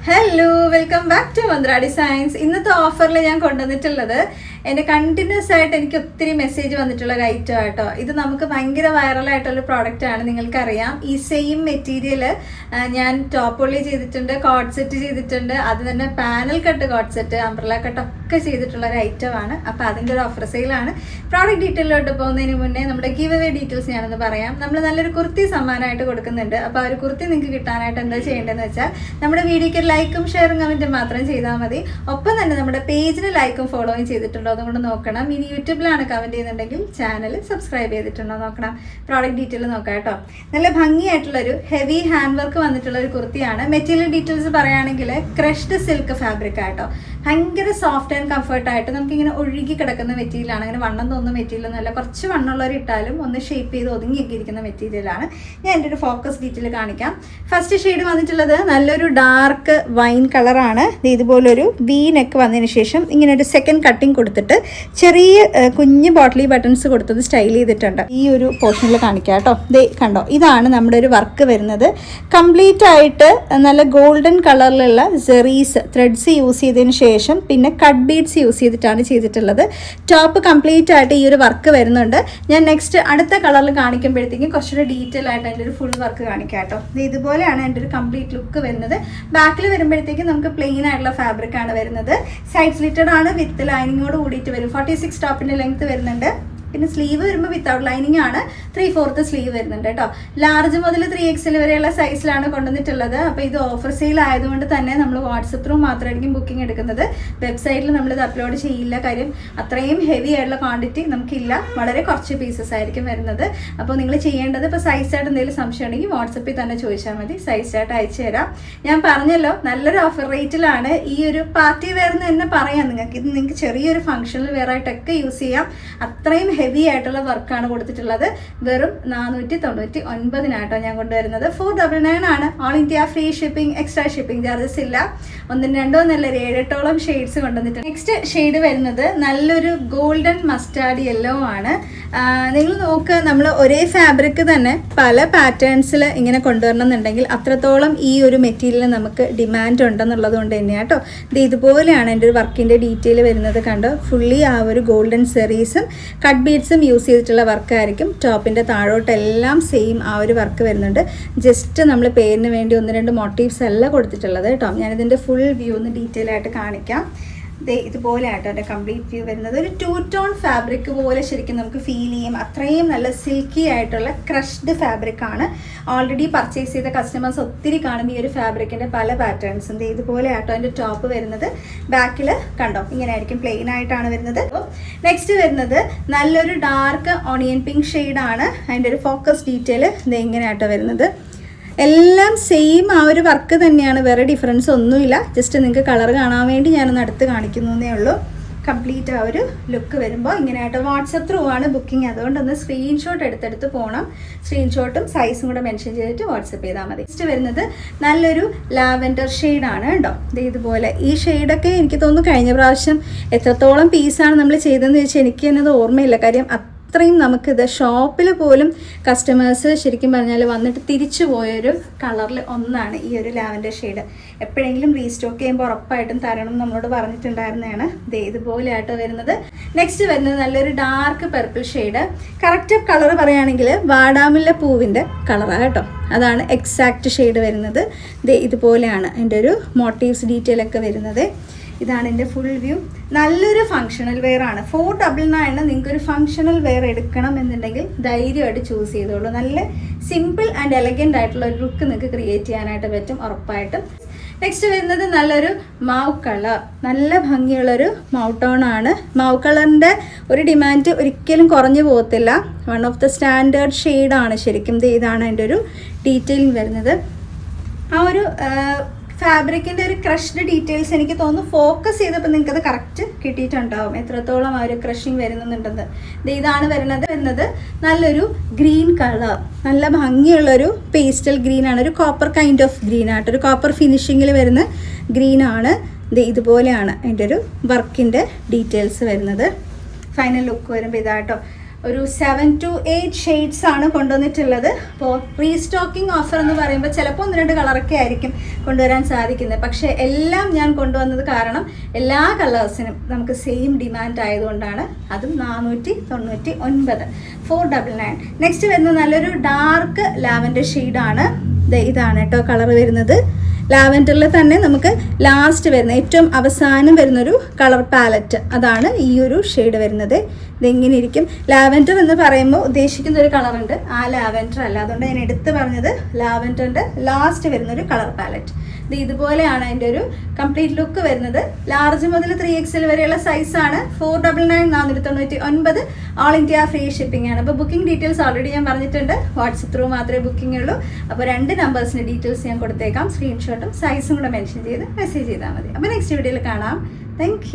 Hello, welcome back to Mantra Designs. ഇന്നത്തെ ഓഫറിൽ ഞാൻ കൊണ്ടുവന്നിട്ടുള്ളത് എൻ്റെ കണ്ടിന്യൂസ് ആയിട്ട് എനിക്ക് ഒത്തിരി മെസ്സേജ് വന്നിട്ടുള്ള ഒരു ഐറ്റം ആട്ടോ. ഇത് നമുക്ക് ഭയങ്കര വൈറലായിട്ടുള്ള പ്രോഡക്റ്റ് ആണ്. നിങ്ങൾക്കറിയാം, ഈ സെയിം മെറ്റീരിയൽ ഞാൻ ടോപ്പ് ഒള്ളി ചെയ്തിട്ടുണ്ട്, കോഡ് സെറ്റ് ചെയ്തിട്ടുണ്ട്, അത് തന്നെ panel cut code set, umbrella cut ഒക്കെ ചെയ്തിട്ടുള്ള ഒരു ഐറ്റം ആണ്. അപ്പോൾ അതിൻ്റെ ഒരു ഓഫർ സെയിലാണ്. പ്രോഡക്റ്റ് ഡീറ്റെയിലോട്ട് പോകുന്നതിന് മുന്നേ നമ്മുടെ ഗിവ് അവേ ഡീറ്റെയിൽസ് ഞാനൊന്ന് പറയാം. നമ്മൾ നല്ലൊരു കുർത്തി സമ്മാനമായിട്ട് കൊടുക്കുന്നുണ്ട്. അപ്പോൾ ആ ഒരു കുർത്തി നിങ്ങൾക്ക് കിട്ടാനായിട്ട് എന്താ ചെയ്യേണ്ടതെന്ന് വെച്ചാൽ നമ്മുടെ വീഡിയോയ്ക്ക് ലൈക്കും ഷെയറും കമൻറ്റും മാത്രം ചെയ്താൽ മതി. ഒപ്പം തന്നെ നമ്മുടെ പേജിന് ലൈക്കും ഫോളോയും ചെയ്തിട്ടുണ്ടോ അതുകൊണ്ട് നോക്കണം. ഇനി യൂട്യൂബിലാണ് കമൻറ്റ് ചെയ്യുന്നുണ്ടെങ്കിൽ ചാനൽ സബ്സ്ക്രൈബ് ചെയ്തിട്ടുണ്ടോ നോക്കണം. പ്രോഡക്റ്റ് ഡീറ്റെയിൽ നോക്കാം കേട്ടോ. നല്ല ഭംഗിയായിട്ടുള്ളൊരു ഹെവി ഹാൻഡ് വർക്ക് വന്നിട്ടുള്ള ഒരു കുർത്തിയാണ്. മെറ്റീരിയൽ ഡീറ്റെയിൽസ് പറയുകയാണെങ്കിൽ ക്രഷ്ഡ് സിൽക്ക് ഫാബ്രിക് ആട്ടോ. ഭയങ്കര സോഫ്റ്റ് ആൻഡ് കംഫർട്ടായിട്ട് നമുക്കിങ്ങനെ ഒഴുകി കിടക്കുന്ന മെറ്റീരിയലാണ്. അങ്ങനെ വണ്ണം തോന്നുന്ന മെറ്റീരിയലൊന്നും അല്ല. കുറച്ച് വണ്ണമുള്ളവർ ഇട്ടാലും ഒന്ന് ഷേപ്പ് ചെയ്ത് ഒതുങ്ങിയൊക്കെ ഇരിക്കുന്ന മെറ്റീരിയലാണ്. ഞാൻ എൻ്റെ ഒരു ഫോക്കസ് ഡീറ്റെയിൽ കാണിക്കാം. ഫസ്റ്റ് ഷെയ്ഡ് വന്നിട്ടുള്ളത് നല്ലൊരു ഡാർക്ക് വൈൻ കളറാണ്. ഇതുപോലൊരു വി നെക്ക് വന്നതിന് ശേഷം ഇങ്ങനെ ഒരു സെക്കൻഡ് കട്ടിങ് കൊടുത്തിട്ട് ചെറിയ കുഞ്ഞ് ബോട്ടിലി ബട്ടൺസ് കൊടുത്തത് സ്റ്റൈൽ ചെയ്തിട്ടുണ്ട്. ഈ ഒരു പോർഷനിൽ കാണിക്കാം കേട്ടോ. ദേ കണ്ടോ, ഇതാണ് നമ്മുടെ ഒരു വർക്ക് വരുന്നത്. കംപ്ലീറ്റ് ആയിട്ട് നല്ല ഗോൾഡൻ കളറിലുള്ള സെറീസ് ത്രെഡ്സ് യൂസ് ചെയ്തതിന് ശേഷം പിന്നെ കട്ട് ബീഡ്സ് യൂസ് ചെയ്തിട്ടാണ് ചെയ്തിട്ടുള്ളത്. ടോപ്പ് കംപ്ലീറ്റ് ആയിട്ട് ഈ ഒരു വർക്ക് വരുന്നുണ്ട്. ഞാൻ നെക്സ്റ്റ് അടുത്ത കളറിൽ കാണിക്കുമ്പോഴത്തേക്കും കുറച്ചുകൂടി ഡീറ്റെയിൽ ആയിട്ട് അതിൻ്റെ ഒരു ഫുൾ വർക്ക് കാണിക്കാം കേട്ടോ. ഇതുപോലെയാണ് എൻ്റെ ഒരു കംപ്ലീറ്റ് ലുക്ക് വരുന്നത്. ബാക്കിൽ വരുമ്പോഴത്തേക്കും നമുക്ക് പ്ലെയിൻ ആയിട്ടുള്ള ഫാബ്രിക് ആണ് വരുന്നത്. സൈഡ് സ്ലിറ്റഡ് ആണ്, വിത്ത് ലൈനിങ്ങോട് കൂടിയിട്ട് വരും. 46 ടോപ്പിൻ്റെ ലെങ്ത് വരുന്നുണ്ട്. പിന്നെ സ്ലീവ് വരുമ്പോൾ വിത്തൗട്ട് ലൈനിങ് ആണ്. 3/4 സ്ലീവ് വരുന്നുണ്ട് കേട്ടോ. ലാർജ് മുതൽ 3XL വരെയുള്ള സൈസിലാണ് കൊണ്ടുവന്നിട്ടുള്ളത്. അപ്പോൾ ഇത് ഓഫർ സെയിൽ ആയതുകൊണ്ട് തന്നെ നമ്മൾ വാട്സപ്പ് ത്രൂ മാത്രമായിരിക്കും ബുക്കിംഗ് എടുക്കുന്നത്. വെബ്സൈറ്റിൽ നമ്മളിത് അപ്ലോഡ് ചെയ്യില്ല. കാര്യം അത്രയും ഹെവി ആയിട്ടുള്ള ക്വാണ്ടിറ്റി നമുക്കില്ല. വളരെ കുറച്ച് പീസസ് ആയിരിക്കും വരുന്നത്. അപ്പോൾ നിങ്ങൾ ചെയ്യേണ്ടത്, ഇപ്പോൾ സൈസായിട്ട് എന്തെങ്കിലും സംശയം ഉണ്ടെങ്കിൽ വാട്സപ്പിൽ തന്നെ ചോദിച്ചാൽ മതി. സൈസായിട്ട് അയച്ചു തരാം. ഞാൻ പറഞ്ഞല്ലോ, നല്ലൊരു ഓഫർ റേറ്റിലാണ്. ഈ ഒരു പാർട്ടി വെയർ എന്ന് തന്നെ പറയാം നിങ്ങൾക്ക്. ഇത് നിങ്ങൾക്ക് ചെറിയൊരു ഫംഗ്ഷണൽ വെയർ ആയിട്ടൊക്കെ യൂസ് ചെയ്യാം. അത്രയും ഹെവി ആയിട്ടുള്ള വർക്കാണ് കൊടുത്തിട്ടുള്ളത്. വെറും 499 ഞാൻ കൊണ്ടുവരുന്നത്. 499 ആണ്. All India free shipping, extra shipping charges ഇല്ല. 1 2 എന്നല്ല 7-8 ഷെയ്ഡ്സ് കൊണ്ടുവന്നിട്ടുണ്ട്. നെക്സ്റ്റ് ഷെയ്ഡ് വരുന്നത് നല്ലൊരു ഗോൾഡൻ മസ്റ്റാർഡ് യെല്ലോ ആണ്. നിങ്ങൾ നോക്കുക, നമ്മൾ ഒരേ ഫാബ്രിക് തന്നെ പല പാറ്റേൺസിൽ ഇങ്ങനെ കൊണ്ടുവരണം എന്നുണ്ടെങ്കിൽ അത്രത്തോളം ഈ ഒരു മെറ്റീരിയൽ നമുക്ക് ഡിമാൻഡ് ഉണ്ടെന്നുള്ളത് കൊണ്ട് തന്നെയാണ് കേട്ടോ. ഇത് ഇതുപോലെയാണ് എൻ്റെ ഒരു വർക്കിൻ്റെ ഡീറ്റെയിൽ വരുന്നത്. കണ്ടോ, ഫുള്ളി ആ ഒരു ഗോൾഡൻ സെറീസും കട്ട് ബീഡ്സും യൂസ് ചെയ്തിട്ടുള്ള വർക്കായിരിക്കും. ടോപ്പിൻ്റെ താഴോട്ടെല്ലാം സെയിം ആ ഒരു വർക്ക് വരുന്നുണ്ട്. ജസ്റ്റ് നമ്മൾ പേരിന് വേണ്ടി 1-2 മോട്ടീവ്സ് അല്ല കൊടുത്തിട്ടുള്ളത് കേട്ടോ. ഞാനിതിൻ്റെ ഫുൾ വ്യൂ ഒന്ന് ഡീറ്റെയിൽ ആയിട്ട് കാണിക്കാം. ഇതുപോലെ ആട്ടോ എൻ്റെ കംപ്ലീറ്റ് വ്യൂ വരുന്നത്. ഒരു 2 ടോൺ ഫാബ്രിക് പോലെ ശരിക്കും നമുക്ക് ഫീൽ ചെയ്യും. അത്രയും നല്ല സിൽക്കി ആയിട്ടുള്ള ക്രഷ്ഡ് ഫാബ്രിക് ആണ്. ഓൾറെഡി പർച്ചേസ് ചെയ്ത കസ്റ്റമേഴ്സ് ഒത്തിരി കാണും ഈ ഒരു ഫാബ്രിക്കിൻ്റെ പല പാറ്റേൺസും. ഇതുപോലെ ആട്ടോ എൻ്റെ ടോപ്പ് വരുന്നത്. ബാക്കിൽ കണ്ടോ, ഇങ്ങനെ ആയിരിക്കും, പ്ലെയിൻ ആയിട്ടാണ് വരുന്നത്. നെക്സ്റ്റ് വരുന്നത് നല്ലൊരു ഡാർക്ക് ഓണിയൻ പിങ്ക് ഷെയ്ഡാണ്. അതിൻ്റെ ഒരു ഫോക്കസ് ഡീറ്റെയിൽ ഇങ്ങനെ ആട്ടോ വരുന്നത്. എല്ലാം സെയിം ആ ഒരു വർക്ക് തന്നെയാണ്, വേറെ ഡിഫറൻസ് ഒന്നുമില്ല. ജസ്റ്റ് നിങ്ങൾക്ക് കളർ കാണാൻ വേണ്ടി ഞാനൊന്ന് അടുത്ത് കാണിക്കുന്നേ ഉള്ളൂ. കംപ്ലീറ്റ് ആ ഒരു ലുക്ക് വരുമ്പോൾ ഇങ്ങനെയായിട്ട് വാട്സപ്പ് ത്രൂ ആണ് ബുക്കിംഗ്. അതുകൊണ്ടൊന്ന് സ്ക്രീൻഷോട്ട് എടുത്തെടുത്ത് പോകണം. സ്ക്രീൻഷോട്ടും സൈസും കൂടെ മെൻഷൻ ചെയ്തിട്ട് വാട്സപ്പ് ചെയ്താൽ മതി. നെക്സ്റ്റ് വരുന്നത് നല്ലൊരു ലാവൻഡർ ഷെയ്ഡാണ് കേട്ടോ. ഇതുപോലെ ഈ ഷെയ്ഡൊക്കെ എനിക്ക് തോന്നുന്നു കഴിഞ്ഞ പ്രാവശ്യം എത്രത്തോളം പീസാണ് നമ്മൾ ചെയ്തതെന്ന് ചോദിച്ചാൽ എനിക്ക് തന്നെ അത് ഓർമ്മയില്ല. കാര്യം അത്രയും നമുക്കിത് ഷോപ്പിൽ പോലും കസ്റ്റമേഴ്സ് ശരിക്കും പറഞ്ഞാൽ വന്നിട്ട് തിരിച്ചു പോയൊരു കളറിൽ ഒന്നാണ് ഈ ഒരു ലാവൻഡർ ഷെയ്ഡ്. എപ്പോഴെങ്കിലും റീസ്റ്റോക്ക് ചെയ്യുമ്പോൾ ഉറപ്പായിട്ടും തരണം നമ്മളോട് പറഞ്ഞിട്ടുണ്ടായിരുന്നതാണ്. ഇതുപോലെ ആയിട്ട് വരുന്നത്. നെക്സ്റ്റ് വരുന്നത് നല്ലൊരു dark purple shade. Correct colour പറയുകയാണെങ്കിൽ വാടാമുല്ല പൂവിൻ്റെ കളറാണ് കേട്ടോ. അതാണ് എക്സാക്റ്റ് ഷെയ്ഡ് വരുന്നത്. ഇതുപോലെയാണ് എൻ്റെ ഒരു മോട്ടീവ്സ് ഡീറ്റെയിൽ ഒക്കെ വരുന്നത്. ഇതാണ് എൻ്റെ ഫുൾ വ്യൂ. നല്ലൊരു ഫങ്ഷണൽ വെയർ ആണ്. 499 നിങ്ങൾക്കൊരു ഫങ്ഷണൽ വെയർ എടുക്കണം എന്നുണ്ടെങ്കിൽ ധൈര്യമായിട്ട് ചൂസ് ചെയ്തോളൂ. നല്ല സിമ്പിൾ ആൻഡ് എലഗൻ്റ് ആയിട്ടുള്ള ഒരു ലുക്ക് നിങ്ങൾക്ക് ക്രിയേറ്റ് ചെയ്യാനായിട്ട് പറ്റും ഉറപ്പായിട്ടും. നെക്സ്റ്റ് വരുന്നത് നല്ലൊരു മാവ് കളർ. നല്ല ഭംഗിയുള്ളൊരു മൗ ടോൺ ആണ്. മാവ് കളറിൻ്റെ ഒരു ഡിമാൻഡ് ഒരിക്കലും കുറഞ്ഞു പോകത്തില്ല. വൺ ഓഫ് ദ സ്റ്റാൻഡേർഡ് ഷെയ്ഡാണ് ശരിക്കും. ഇതാണ് എൻ്റെ ഒരു ഡീറ്റെയിലിംഗ് വരുന്നത്. ആ ഒരു ഫാബ്രിക്കിൻ്റെ ഒരു ക്രഷ്ഡ് ഡീറ്റെയിൽസ് എനിക്ക് തോന്നുന്നു ഫോക്കസ് ചെയ്തപ്പോൾ നിങ്ങൾക്കത് കറക്റ്റ് കിട്ടിയിട്ടുണ്ടാവും, എത്രത്തോളം ആ ഒരു ക്രഷിങ് വരുന്നുണ്ടെന്ന്. ഇതാണ് വരുന്നത് നല്ലൊരു ഗ്രീൻ കളർ. നല്ല ഭംഗിയുള്ളൊരു പേസ്റ്റൽ ഗ്രീനാണ്. ഒരു കോപ്പർ കൈൻഡ് ഓഫ് ഗ്രീൻ ആയിട്ട്, ഒരു കോപ്പർ ഫിനിഷിങ്ങിൽ വരുന്ന ഗ്രീനാണ്. ഇതുപോലെയാണ് അതിൻ്റെ ഒരു വർക്കിൻ്റെ ഡീറ്റെയിൽസ് വരുന്നത്. ഫൈനൽ ലുക്ക് വരുമ്പോൾ ഇതാട്ടോ. ഒരു 7 to 8 ഷെയ്ഡ്സ് ആണ് കൊണ്ടുവന്നിട്ടുള്ളത്. അപ്പോൾ റീസ്റ്റോക്കിംഗ് ഓഫർ എന്ന് പറയുമ്പോൾ ചിലപ്പോൾ 1-2 കളറൊക്കെ ആയിരിക്കും കൊണ്ടുവരാൻ സാധിക്കുന്നത്. പക്ഷേ എല്ലാം ഞാൻ കൊണ്ടുവന്നത് കാരണം എല്ലാ കളേഴ്സിനും നമുക്ക് സെയിം ഡിമാൻഡ് ആയതുകൊണ്ടാണ്. അതും 499, 499. നെക്സ്റ്റ് വരുന്നത് നല്ലൊരു ഡാർക്ക് ലാവൻഡർ ഷെയ്ഡാണ്. ഇതാണ് കേട്ടോ കളർ വരുന്നത്. ലാവൻഡറിൽ തന്നെ നമുക്ക് ലാസ്റ്റ് വരുന്ന ഏറ്റവും അവസാനം വരുന്നൊരു കളർ പാലറ്റ്, അതാണ് ഈ ഒരു ഷെയ്ഡ് വരുന്നത്. ഇതെങ്ങനെ ഇരിക്കും. ലാവൻഡർ എന്ന് പറയുമ്പോൾ ഉദ്ദേശിക്കുന്ന ഒരു കളറുണ്ട്, ആ ലാവൻഡർ അല്ല. അതുകൊണ്ട് ഞാൻ എടുത്ത് പറഞ്ഞത് ലാവൻഡറിൻ്റെ ലാസ്റ്റ് വരുന്നൊരു കളർ പാലറ്റ്. ഇതുപോലെയാണ് അതിൻ്റെ ഒരു കംപ്ലീറ്റ് ലുക്ക് വരുന്നത്. ലാർജ് മുതൽ 3XL വരെയുള്ള സൈസാണ്. 499, 499. ഓൾ ഇന്ത്യ ഫ്രീ ഷിപ്പിംഗ് ആണ്. അപ്പോൾ ബുക്കിംഗ് ഡീറ്റെയിൽസ് ഓൾറെഡി ഞാൻ പറഞ്ഞിട്ടുണ്ട്. വാട്സപ്പ് ത്രൂ മാത്രമേ ബുക്കിംഗ് ഉള്ളൂ. അപ്പോൾ 2 നമ്പേഴ്സിൻ്റെ ഡീറ്റെയിൽസ് ഞാൻ കൊടുത്തേക്കാം. സ്ക്രീൻഷോട്ടും സൈസും കൂടെ മെൻഷൻ ചെയ്ത് മെസ്സേജ് ചെയ്താൽ മതി. അപ്പോൾ നെക്സ്റ്റ് വീഡിയോയിൽ കാണാം. താങ്ക്